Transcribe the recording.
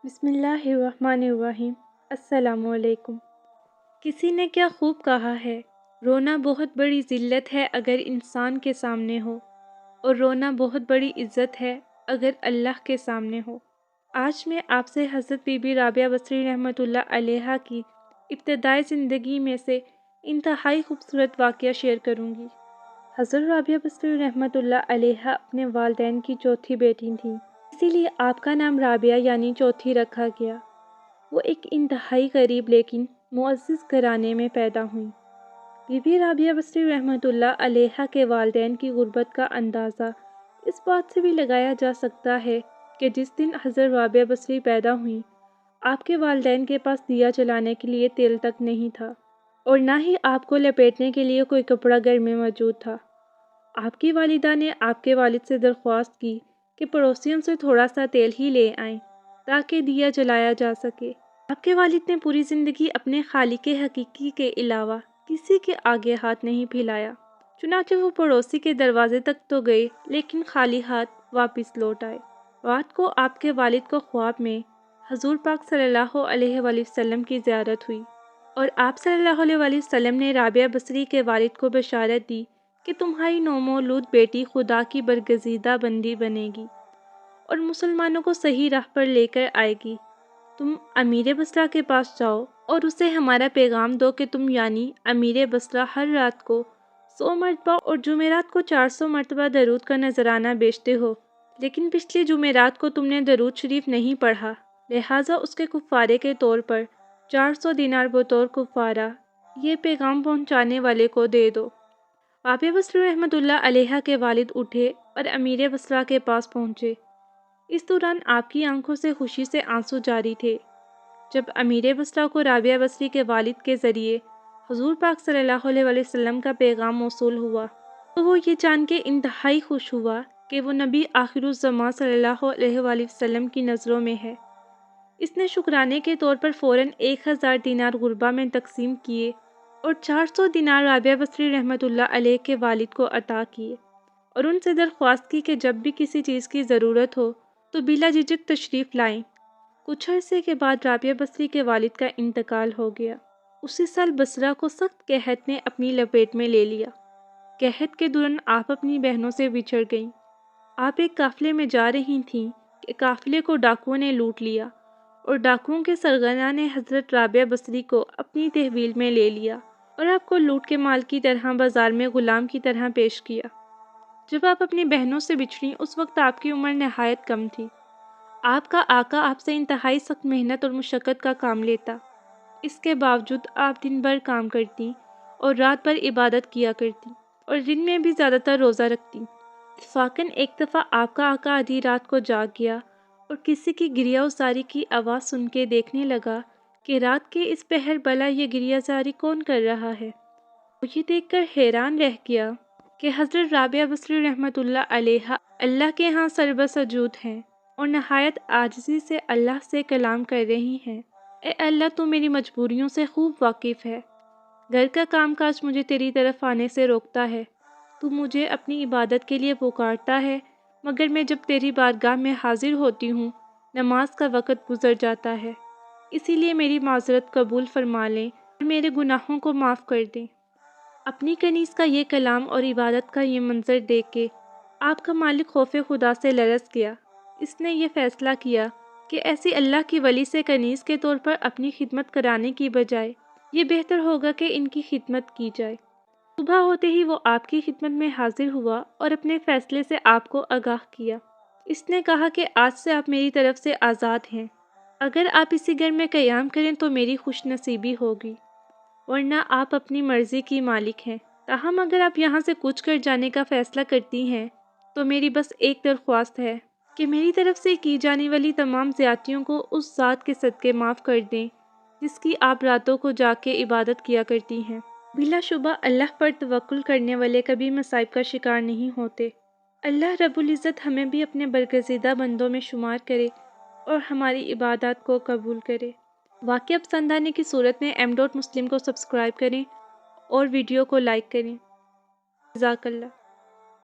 بسم اللہ الرحمن الرحیم۔ السلام علیکم۔ کسی نے کیا خوب کہا ہے، رونا بہت بڑی ذلت ہے اگر انسان کے سامنے ہو، اور رونا بہت بڑی عزت ہے اگر اللہ کے سامنے ہو۔ آج میں آپ سے حضرت بی بی رابعہ بصری رحمۃ اللہ علیہا کی ابتدائی زندگی میں سے انتہائی خوبصورت واقعہ شیئر کروں گی۔ حضرت رابعہ بصری رحمۃ اللہ علیہا اپنے والدین کی چوتھی بیٹی تھیں، اسی لیے آپ کا نام رابعہ یعنی چوتھی رکھا گیا۔ وہ ایک انتہائی غریب لیکن معزز گھرانے میں پیدا ہوئیں۔ بی بی رابعہ بصری رحمۃ اللہ علیہا کے والدین کی غربت کا اندازہ اس بات سے بھی لگایا جا سکتا ہے کہ جس دن حضرت رابعہ بصری پیدا ہوئیں، آپ کے والدین کے پاس دیا جلانے کے لیے تیل تک نہیں تھا، اور نہ ہی آپ کو لپیٹنے کے لیے کوئی کپڑا گھر میں موجود تھا۔ آپ کی والدہ نے آپ کے والد سے درخواست کی کہ پڑوسیوں سے تھوڑا سا تیل ہی لے آئیں تاکہ دیا جلایا جا سکے۔ آپ کے والد نے پوری زندگی اپنے خالق حقیقی کے علاوہ کسی کے آگے ہاتھ نہیں پھیلایا، چنانچہ وہ پڑوسی کے دروازے تک تو گئے لیکن خالی ہاتھ واپس لوٹ آئے۔ رات کو آپ کے والد کو خواب میں حضور پاک صلی اللہ علیہ وآلہ وسلم کی زیارت ہوئی، اور آپ صلی اللہ علیہ وآلہ وسلم نے رابعہ بصری کے والد کو بشارت دی کہ تمہاری نومولود بیٹی خدا کی برگزیدہ بندی بنے گی اور مسلمانوں کو صحیح راہ پر لے کر آئے گی۔ تم امیر بصرہ کے پاس جاؤ اور اسے ہمارا پیغام دو کہ تم یعنی امیر بصرہ ہر رات کو 100 مرتبہ اور جمعرات کو 400 مرتبہ درود کا نذرانہ بیچتے ہو، لیکن پچھلے جمعرات کو تم نے درود شریف نہیں پڑھا، لہٰذا اس کے کفارے کے طور پر 400 دینار بطور کفارہ یہ پیغام پہنچانے والے کو دے دو۔ رابعہ بصری رحمۃ اللہ علیہا کے والد اٹھے اور امیر بصرہ کے پاس پہنچے۔ اس دوران آپ کی آنکھوں سے خوشی سے آنسو جاری تھے۔ جب امیر بصرہ کو رابعہ بصری کے والد کے ذریعے حضور پاک صلی اللہ علیہ وآلہ وسلم کا پیغام موصول ہوا تو وہ یہ جان کے انتہائی خوش ہوا کہ وہ نبی آخر الزماں صلی اللہ علیہ وآلہ وسلم کی نظروں میں ہے۔ اس نے شکرانے کے طور پر فوراً 1000 دینار غربا میں تقسیم کیے اور 400 دینار رابعہ بصری رحمۃ اللہ علیہ کے والد کو عطا کیے، اور ان سے درخواست کی کہ جب بھی کسی چیز کی ضرورت ہو تو بلا جھجک تشریف لائیں۔ کچھ عرصے کے بعد رابعہ بصری کے والد کا انتقال ہو گیا۔ اسی سال بصرہ کو سخت قحط نے اپنی لپیٹ میں لے لیا۔ قحط کے دوران آپ اپنی بہنوں سے بچھڑ گئیں۔ آپ ایک قافلے میں جا رہی تھیں کہ قافلے کو ڈاکوؤں نے لوٹ لیا، اور ڈاکوؤں کے سرغنہ نے حضرت رابعہ بصری کو اپنی تحویل میں لے لیا اور آپ کو لوٹ کے مال کی طرح بازار میں غلام کی طرح پیش کیا۔ جب آپ اپنی بہنوں سے بچھڑیں اس وقت آپ کی عمر نہایت کم تھی۔ آپ کا آقا آپ سے انتہائی سخت محنت اور مشقت کا کام لیتا، اس کے باوجود آپ دن بھر کام کرتی اور رات بھر عبادت کیا کرتی، اور دن میں بھی زیادہ تر روزہ رکھتی۔ اتفاقاً ایک دفعہ آپ کا آقا آدھی رات کو جاگ گیا اور کسی کی گریہ زاری کی آواز سن کے دیکھنے لگا کہ رات کے اس پہر بھلا یہ گریہ زاری کون کر رہا ہے۔ وہ یہ دیکھ کر حیران رہ گیا کہ حضرت رابعہ بصری رحمۃ اللہ علیہا اللہ کے ہاں سربہ سجود ہیں اور نہایت عاجزی سے اللہ سے کلام کر رہی ہیں۔ اے اللہ، تو میری مجبوریوں سے خوب واقف ہے۔ گھر کا کام کاج مجھے تیری طرف آنے سے روکتا ہے۔ تو مجھے اپنی عبادت کے لیے پکارتا ہے، مگر میں جب تیری بارگاہ میں حاضر ہوتی ہوں نماز کا وقت گزر جاتا ہے، اسی لیے میری معذرت قبول فرما لیں اور میرے گناہوں کو معاف کر دیں۔ اپنی کنیز کا یہ کلام اور عبادت کا یہ منظر دیکھ کے آپ کا مالک خوف خدا سے لرز گیا۔ اس نے یہ فیصلہ کیا کہ ایسی اللہ کی ولی سے کنیز کے طور پر اپنی خدمت کرانے کی بجائے یہ بہتر ہوگا کہ ان کی خدمت کی جائے۔ صبح ہوتے ہی وہ آپ کی خدمت میں حاضر ہوا اور اپنے فیصلے سے آپ کو آگاہ کیا۔ اس نے کہا کہ آج سے آپ میری طرف سے آزاد ہیں۔ اگر آپ اسی گھر میں قیام کریں تو میری خوش نصیبی ہوگی، ورنہ آپ اپنی مرضی کی مالک ہیں۔ تاہم اگر آپ یہاں سے کچھ کر جانے کا فیصلہ کرتی ہیں تو میری بس ایک درخواست ہے کہ میری طرف سے کی جانے والی تمام زیادتیوں کو اس ذات کے صدقے معاف کر دیں جس کی آپ راتوں کو جاگ کے عبادت کیا کرتی ہیں۔ بلا شبہ اللہ پر توکل کرنے والے کبھی مصائب کا شکار نہیں ہوتے۔ اللہ رب العزت ہمیں بھی اپنے برگزیدہ بندوں میں شمار کرے اور ہماری عبادات کو قبول کرے۔ واقعہ پسند آنے کی صورت میں M.Muslim کو سبسکرائب کریں اور ویڈیو کو لائک کریں۔ جزاک اللہ۔